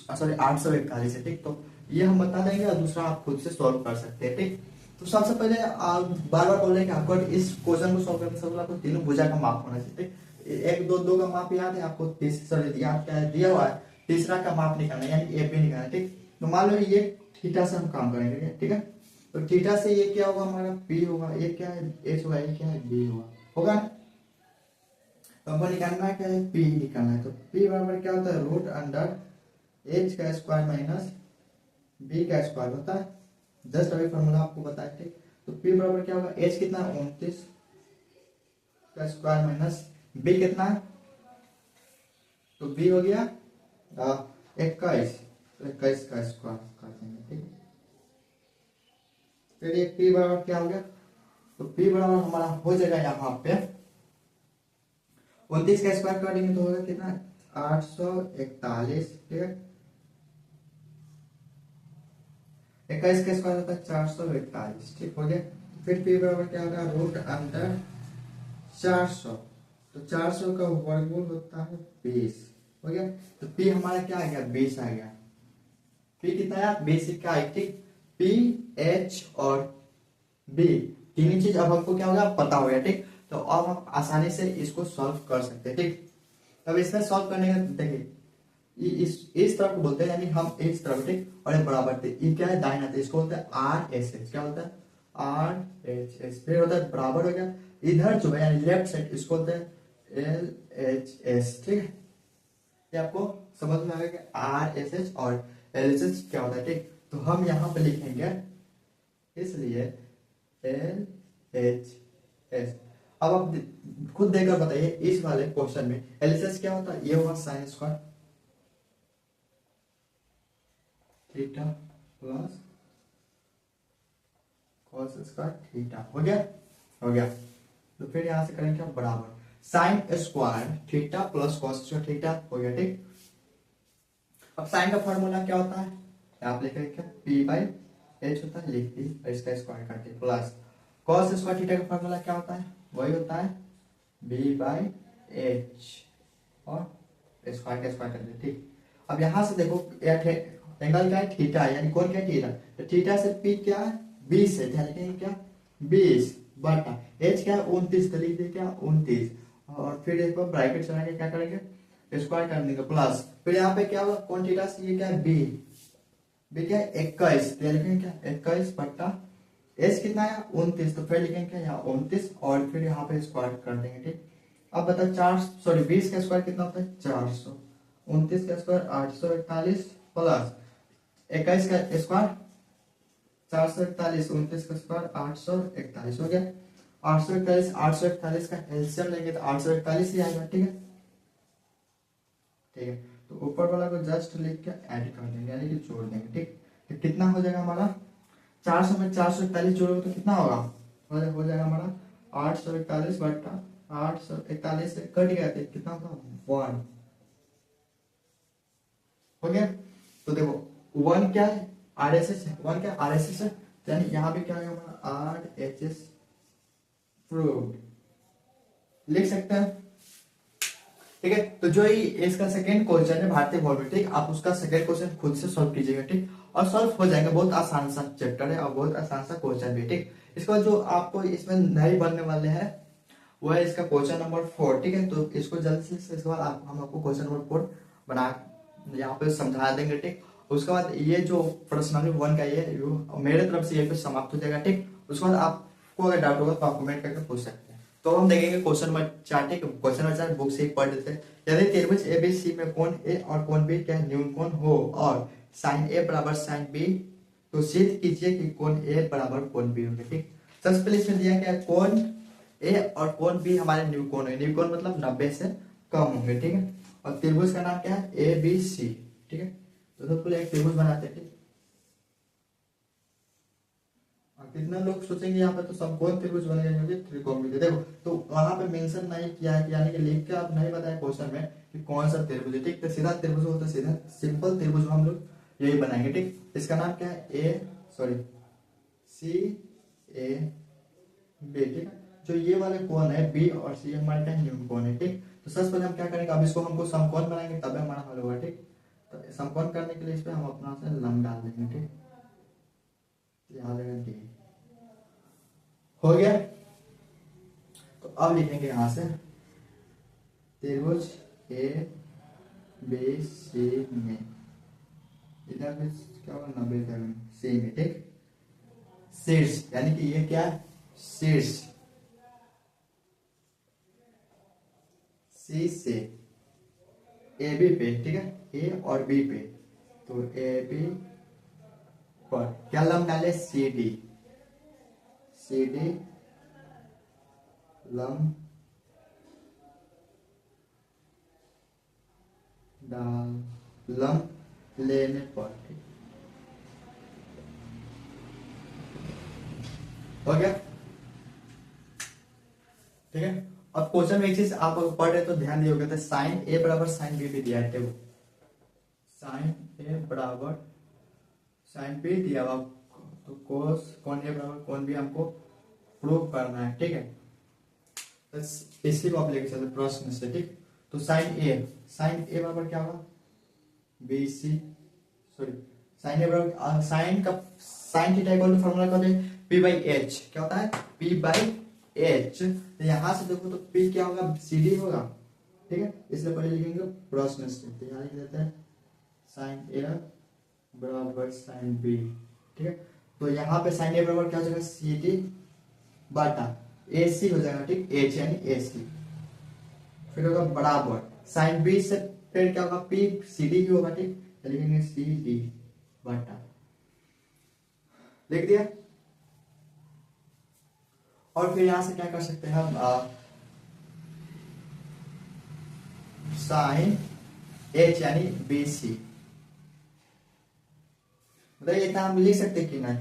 सॉरी 841 है। ठीक, तो ये हम बता देंगे और दूसरा आप खुद से सॉल्व कर सकते हैं। ठीक, तो सबसे पहले बार बार बोल रहे हैं कि आपको इस क्वेश्चन को सॉल्व करने से पहले आपको तीनों भुजा का माप होना चाहिए। एक दो दो का माप याद है आपको, तीसरा याद क्या है दिया हुआ है, तीसरा का माप निकालना है, यानी ए बी निकालना है। ठीक, तो मान लो ये थीटा से हम काम करेंगे। ठीक है, तो थीटा से ये क्या होगा हमारा पी होगा, ये क्या है एच होगा, ये क्या है बी होगा। तो हमको निकालना क्या है, पी निकालना है। तो पी बराबर क्या होता है, रूट अंडर एच का स्क्वायर माइनस बी का स्क्वायर होता है। जस्ट अभी फॉर्मूला आपको बताया। ठीक, तो पी बराबर क्या होगा, एच कितना 29 का स्क्वायर माइनस बी कितना है, तो बी हो गया 21, तो 21 का स्क्वायर कर देंगे। ठीक, फिर ये पी बराबर क्या हो गया, तो पी बराबर हमारा हो जाएगा यहाँ पे 29 का स्क्वायर कर देंगे तो होगा कितना 841। ठीक है, 21 का स्क्वायर होता है 441। ठीक हो गया, फिर पी बराबर क्या होगा, रूट अंडर 400, तो 400 का वर्गमूल होता है 20 हो गया। तो पी हमारा क्या आ गया 20 आ गया। पी कितना है 20 का। ठीक, पी एच और बी तीन चीज अब हमको क्या होगा पता हो गया। ठीक, तो अब हम आसानी से इसको सॉल्व कर सकते हैं। ठीक, अब इसमें सॉल्व करने का देखिए इस तरफ को बोलते हैं, यानी हम इस तरफ। ठीक, और ये बराबर थे, ये क्या है दाहिना, तो इसको बोलते हैं आर एस एच। क्या बोलता है आर एच एस, फिर होता है बराबर हो गया, इधर जो है यानी लेफ्ट साइड इसको बोलते हैं एल एच एस, ठीक है। ये आपको समझ में आएगा कि आर एस एच और एल एच एस क्या होता है, ठीक। तो हम यहाँ पे लिखेंगे इसलिए एल एच एस। अब आप खुद देखकर बताइए इस वाले क्वेश्चन में एल एच एस क्या होता है, ये होगा sign square theta plus cos square theta, हो गया, हो गया। तो फिर यहां से करेंगे क्या, बराबर sign square theta plus cos square theta, हो गया, ठीक। अब साइन का फॉर्मूला क्या होता है, आप लिखेंगे क्या, पी बाई एच होता है, लिख दी और इसका स्क्वायर करके प्लस कॉस स्क्वायर थीटा का फॉर्मूला क्या होता है, वही होता है बी बाई एच और स्क्वायर का स्क्वायर करके, ठीक। अब यहां से देखो एंगल क्या है, थीटा, यानी कौन क्या है, थीटा। तो थीटा से पी क्या है, 20 है, ध्यान रखेंगे क्या, 20 बटा एच क्या है 29, तो लिख दे क्या 29, और फिर इसको ब्रैकेट चला के क्या करेंगे, स्क्वायर कर देंगे प्लस, फिर यहाँ पे क्या होगा, कौन थीटा से ये क्या है बी, बी क्या है 21, तो लिखेंगे क्या 21 बटा एच कितना है 29, तो फिर लिखेंगे क्या यहाँ 29 और फिर यहाँ पे स्क्वायर कर देंगे, ठीक। अब बताओ 20 का स्क्वायर कितना होता है 400, 29 का स्क्वायर 841 प्लस 21 का स्क्वायर 441, 29 का स्क्वायर 841, हो गया 841, 841 का एलसीएम लेंगे तो 841 ही आएगा, ठीक है, ठीक है। तो ऊपर वाला को जस्ट लिख के ऐड कर देंगे, यानी कि जोड़ देंगे, ठीक। तो कितना हो जाएगा हमारा, 400 में 441 जोड़ोगे तो कितना होगा, हो जाएगा हमारा 841 बटा 841 से कट गया तो कितना होगा 1, हो गया। तो देखो 1 क्या है आर एस एस है, 1 क्या आर एस एस है, यानी यहाँ पे क्या है हमारा आर एच एस प्रूव्ड, लिख सकते हैं, ठीक है। तो जो ही इसका सेकंड क्वेश्चन है भारतीय भौगोलिक, ठीक, आप उसका सेकंड क्वेश्चन खुद से सॉल्व कीजिएगा, ठीक, और सॉल्व हो जाएगा, बहुत आसान सा चैप्टर है और बहुत आसान सा क्वेश्चन भी, ठीक। इसके बाद जो आपको इसमें नए बनने वाले हैं वो है इसका क्वेश्चन नंबर 4, ठीक है। तो इसको जल्द से इसके बाद हम आपको क्वेश्चन नंबर 4 बना यहाँ पे समझा देंगे, ठीक। उसके बाद ये जो प्रश्नावली 1 का ये मेरे तरफ से ये पे समाप्त हो जाएगा, ठीक। उसके बाद आपको अगर डाउट होगा तो आप कमेंट करके पूछ सकते हैं। तो हम देखेंगे क्वेश्चन नंबर 4, ठीक है। क्वेश्चन नंबर 4 बुक से पढ़ लेते हैं। यदि त्रिभुज एबीसी में कोण ए और कोण बी क्या न्यून कोण हो और साइन ए बराबर साइन बी, तो सिद्ध कीजिए कि कोण ए बराबर कोण बी होगा, ठीक। सबसे पहले इसमें दिया क्या कोण ए और कोण बी हमारे न्यू कोण है, न्यू कोण मतलब 90 से कम होंगे, ठीक है। और त्रिभुज का नाम क्या है ए बी सी, ठीक है। तो सबसे पहले एक त्रिभुज बनाते हैं, ठीक। कितना लोग सोचेंगे यहाँ पे तो समकोण त्रिभुज बनेगा क्योंकि त्रिकोणमिति, देखो तो वहां पे मेंशन नहीं किया है, यानी कि लिख के आप नहीं बताया क्वेश्चन में कि कौन सा त्रिभुज है, ठीक। तो सीधा त्रिभुज होता है, सीधा सिंपल त्रिभुज हम लोग यही बनाएंगे, ठीक। इसका नाम क्या है सी ए बी, ठीक है। जो ये वाले कोण है बी और सी हमारे क्या न्यून कोण है, ठीक। तो सबसे पहले हम क्या करेंगे, अब इसको हमको समकोण बनाएंगे तब हमारा हल होगा, ठीक। तो समकोण करने के लिए इस पे हम अपना से लंब डाल देंगे, ठीक। यहाँ डी हो गया। तो अब लिखेंगे यहां से त्रिभुज ए बी सी में, इधर पे क्या होगा 90 सी में, ठीक। शीर्ष यानी कि ये क्या है शीर्ष, सी से ए बी पे, ठीक है, ए और बी पे, तो ए बी पर क्या लंब डाले सी डी लंब डाल लंब लेने पर, ठीक हो गया, ठीक है। अब क्वेश्चन में एक चीज आप अगर पढ़ रहे तो ध्यान दिए होगा, साइन ए बराबर साइन बी भी दिया है, देखो साइन ए बराबर साइन बी दिया हुआ, तो कोस कौन ए बराबर कौन बी हमको प्रूव करना है, ठीक है। तो इसी को आप लेके चलते प्रश्न से, ठीक। तो साइन ए बराबर क्या होगा B C, sorry sine A बराबर sine theta equal to formula क्या होता है पी बाई एच, क्या होता है पी बाई एच। तो यहां से देखो तो पी क्या होगा सी डी होगा, ठीक है। इसलिए पहले लिखेंगे प्रश्न से, तो यहाँ लिख देते हैं साइन ए बराबर साइन बी, ठीक है। तो यहाँ पे साइन ए बराबर क्या हो जाएगा, सी डी बटा ए सी हो जाएगा, ठीक, एच यानी ए सी, फिर होगा बराबर साइन बी से फिर क्या होगा, पी सी डी भी होगा, ठीक, तो लिखेंगे सी डी बटा, लिख दिया। और फिर यहां से क्या कर सकते हैं हम, साइन एच यानी बी सी, बताइए इतना हम लिख सकते हैं कि नहीं,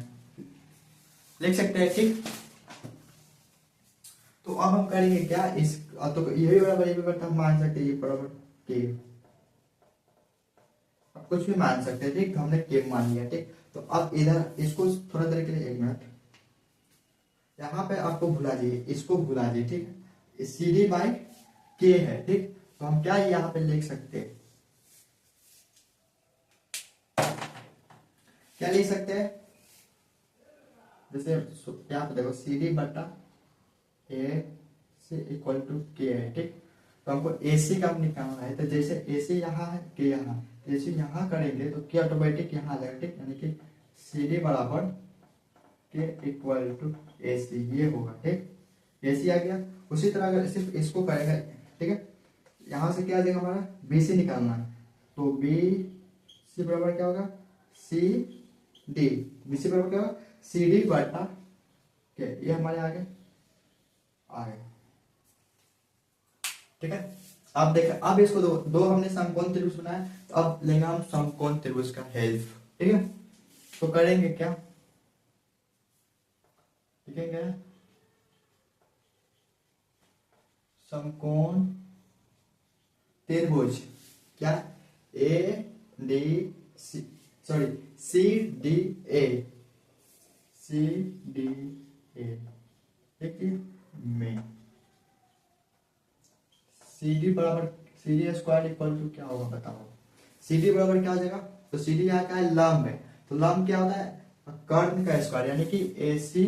लिख सकते हैं, ठीक। तो अब हम करेंगे क्या, इस तो यही बराबर ये बराबर हम मान सकते हैं, ये बराबर के, अब कुछ भी मान सकते हैं, ठीक, तो हमने के मान लिया, ठीक। तो अब इधर इसको थोड़ा देर के लिए, एक मिनट, यहाँ पे आपको भुला दीजिए, इसको भुला दीजिए, ठीक, सी डी बाई के है, ठीक, तो हम क्या यहाँ पे लिख सकते हैं, क्या लिख सकते हैं, जैसे यहाँ पे देखो सी डी बटा ए से इक्वल टू के है, ठीक, तो हमको ए सी का निकालना है, तो जैसे ए सी यहाँ है, के यहाँ, जैसे यहाँ करेंगे तो के ऑटोमेटिक यहाँ आ जाएगा, ठीक, यानी कि सी डी बराबर के इक्वल टू ए सी, ये होगा, ठीक, ए सी आ गया। उसी तरह अगर सिर्फ इसको करेंगे, ठीक है, यहाँ से क्या आ जाएगा हमारा, बी सी निकालना है, तो बी सी बराबर क्या होगा, सी डी, बी सी बराबर क्या होगा, सी डी बटा के, ये हमारे आगे आ गए, ठीक है। अब देखा, अब इसको दो हमने समकोण त्रिभुज बनाया, तो अब लेंगे हम समकोण त्रिभुज का हेल्प, ठीक है। तो करेंगे क्या, लिखेंगे समकोण त्रिभुज, क्या, A D C, sorry C D A, C D A, ठीक है, में सी डी बराबर, C D square equal to क्या होगा बताओ, सी डी बराबर क्या हो जाएगा, तो सी डी यहाँ का है लंब है, तो लंब क्या होता है, कर्ण का स्क्वायर, यानी कि ए सी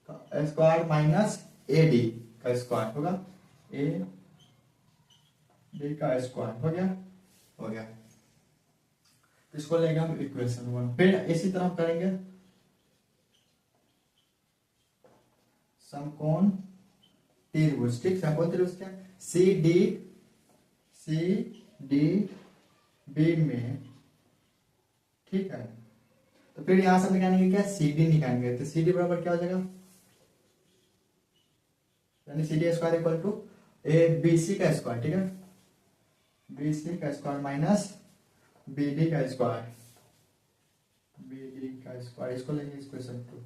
का स्क्वायर माइनस ए डी का स्क्वायर होगा, ए डी का स्क्वायर हो गया, हो गया। इसको लेंगे हम इक्वेशन 1, फिर इसी तरह करेंगे समकोण त्रिभुज, ठीक, समकोण त्रिभुज क्या, सी डी बी में, ठीक है। तो फिर यहां से निकालेंगे क्या, सी डी निकालेंगे, तो सी डी बराबर क्या हो जाएगा, यानी C D square equal to A B C का स्क्वायर, ठीक है, बी सी का स्क्वायर माइनस बी डी का स्क्वायर, बी डी का स्क्वायर, इसको लेंगे इक्वेशन 2।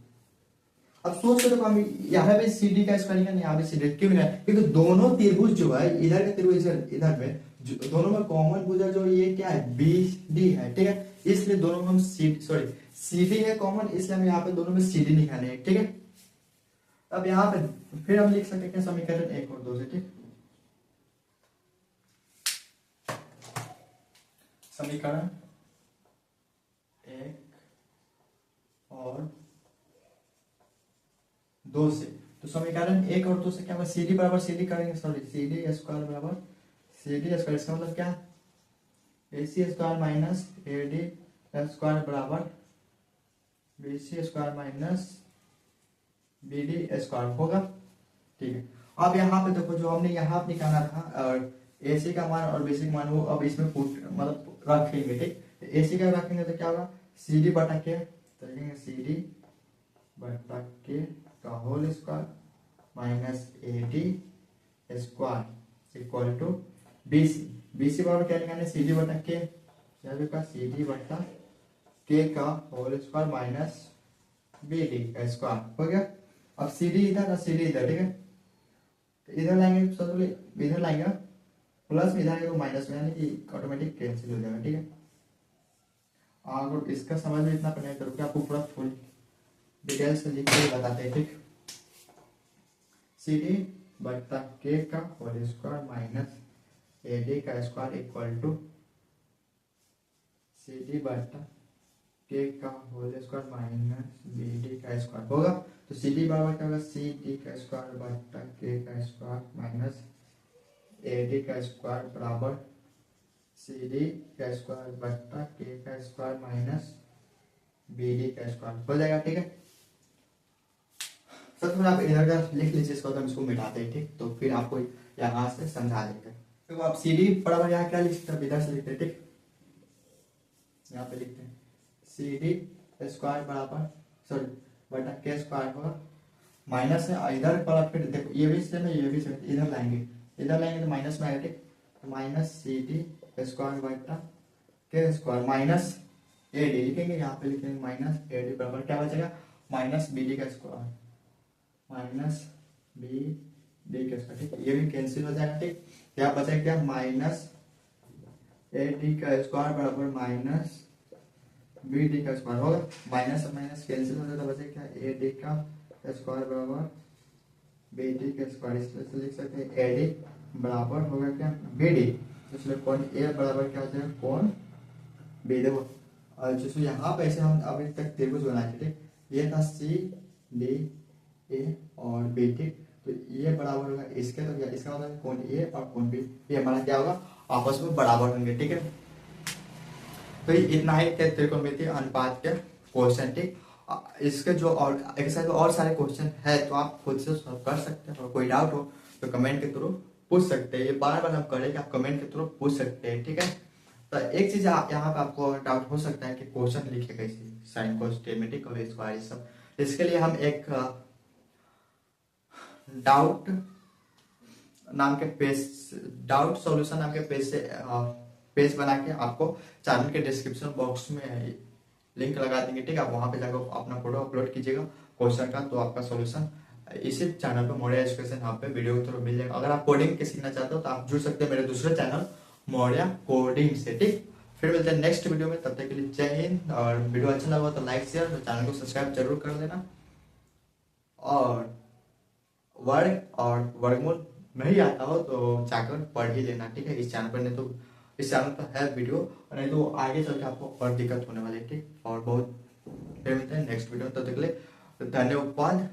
अब सोच के देखो, हम यहाँ भी सी डी का स्क्वायर निकालेंगे, यहाँ भी सी डी, क्यों नहीं, क्योंकि दोनों त्रिभुज जो है, इधर का त्रिभुज इधर में, दोनों में कॉमन भुजा जो ये क्या है, बी डी है, ठीक है, इसलिए दोनों में हम सी डी है कॉमन, इसलिए हम यहाँ पे दोनों में सी डी निकाले, ठीक है। अब यहाँ पे फिर हम लिख सकते हैं समीकरण 1 और 2 से, ठीक, समीकरण 1 और 2 से, तो समीकरण 1 और 2 से क्या होगा, सी डी बराबर सी डी करेंगे, सॉरी सी डी स्क्वायर बराबर सी डी स्क्वायर, इसका मतलब क्या, A C square minus A D square बराबर B C square minus B D square होगा, ठीक है। अब यहाँ पे देखो, जो हमने यहाँ पे निकाला था और ए सी का मान और बी सी का मान, वो अब इसमें पुट मतलब रखेंगे, ठीक, ए सी का रखेंगे तो क्या होगा, सी डी बटा के, तो लिखेंगे सी डी बटा के का whole square minus A D square equal to B C, B C बराबर क्या निकालने, सी डी बटा के, सी डी बटा के का whole square minus B D का स्क्वायर हो गया। अब सी डी इधर और सी डी इधर, ठीक है, तो इधर लाएंगे सब, इधर लाएंगे प्लस में, इधर आएगा तो माइनस में, यानी कि ऑटोमेटिक कैंसिल हो जाएगा, ठीक है। अगर इसका समझ में इतना पड़ेगा तो आपको पूरा फुल डिटेल से लिख के बताते हैं, ठीक, सी डी बटा के का whole square minus A D का square equal to C D बटा के का whole square minus B D का स्क्वायर होगा। तो सी डी बराबर क्या होगा, सी डी का स्क्वायर बटा के का स्क्वायर माइनस ए डी का स्क्वायर बराबर सी डी का स्क्वायर बटा के का स्क्वायर माइनस BD का स्क्वायर हो जाएगा। ठीक है, सबसे पहले आप इधर का लिख लीजिए इसको, तो हम इसको मिटाते हैं। ठीक, तो फिर आपको यहाँ से समझा देंगे। तो आप CD बराबर यहाँ क्या लिख सकते हैं, इधर से लिखते हैं। ठीक, यहाँ पे लिखते हैं CD स्क्वायर बराबर सॉरी बटा के स्क्वायर होगा माइनस है इधर पर, फिर देखो ये भी सेम है ये भी सेम है, इधर लाएंगे तो माइनस में आएगा। ठीक, तो माइनस CD स्क्वायर बटा के स्क्वायर माइनस AD लिखेंगे, यहाँ पे लिखेंगे माइनस AD बराबर क्या बचेगा, माइनस BD का स्क्वायर माइनस BD का स्क्वायर। ठीक, ये भी कैंसिल हो जाएगा। ठीक, क्या बचेगा, क्या माइनस AD का स्क्वायर बराबर माइनस BD का स्क्वायर होगा, माइनस और माइनस कैंसिल हो जाता है, बचेगा क्या AD का स्क्वायर बराबर BD का स्क्वायर। इसलिए लिख सकते हैं AD बराबर होगा क्या BD, इसलिए कोण A बराबर क्या हो जाएगा कोण B। देखो और जैसे यहाँ पे ऐसे हम अभी तक त्रिभुज बनाए थे। ठीक, ये था CDA और B। ठीक, तो ये बराबर होगा इसके, तो इसका मतलब कोण A और कोण B ये हमारा क्या होगा आपस में बराबर होंगे। ठीक है, तो ये इतना ही त्रिकोणमितीय अनुपात के क्वेश्चन। ठीक, इसके जो और एक्सरसाइज और सारे क्वेश्चन है तो आप खुद से सॉल्व कर सकते हैं, और कोई डाउट हो तो कमेंट के थ्रू पूछ सकते हैं। ये बार बार हम करेंगे, आप कमेंट के थ्रू पूछ सकते हैं। ठीक है, तो एक चीज यहाँ पे आपको डाउट हो सकता है कि क्वेश्चन लिखे कैसे, साइन कोस टेन ठीक और स्क्वायर सब। इसके लिए हम एक डाउट नाम के पेज डाउट सॉल्यूशन नाम के पेज से पेज बना के आपको चैनल के डिस्क्रिप्शन बॉक्स में लिंक लगा देंगे। ठीक है, आप वहां पे जाकर अपना फोटो अपलोड कीजिएगा क्वेश्चन का, तो आपका सॉल्यूशन इसी चैनल पे मौर्या एजुकेशन हब पे वीडियो के थ्रू मिल जाएगा। अगर आप कोडिंग के सीखना चाहते हो तो आप जुड़ सकते हैं मेरे दूसरे चैनल मौर्या कोडिंग से। ठीक, फिर मिलते हैं नेक्स्ट वीडियो में, तब तक के लिए जय हिंद। और वीडियो अच्छा लगा तो लाइक शेयर और चैनल को सब्सक्राइब जरूर कर देना। और वर्ग और वर्गमूल नहीं आता हो तो जाकर पढ़ ही लेना। ठीक है, इस चैनल पर, नहीं तो इस चैनल पर है वीडियो, और नहीं तो आगे चल के आपको और दिक्कत होने वाली है। ठीक, और बहुत फिर मिलते हैं नेक्स्ट वीडियो, तब तक के लिए धन्यवाद।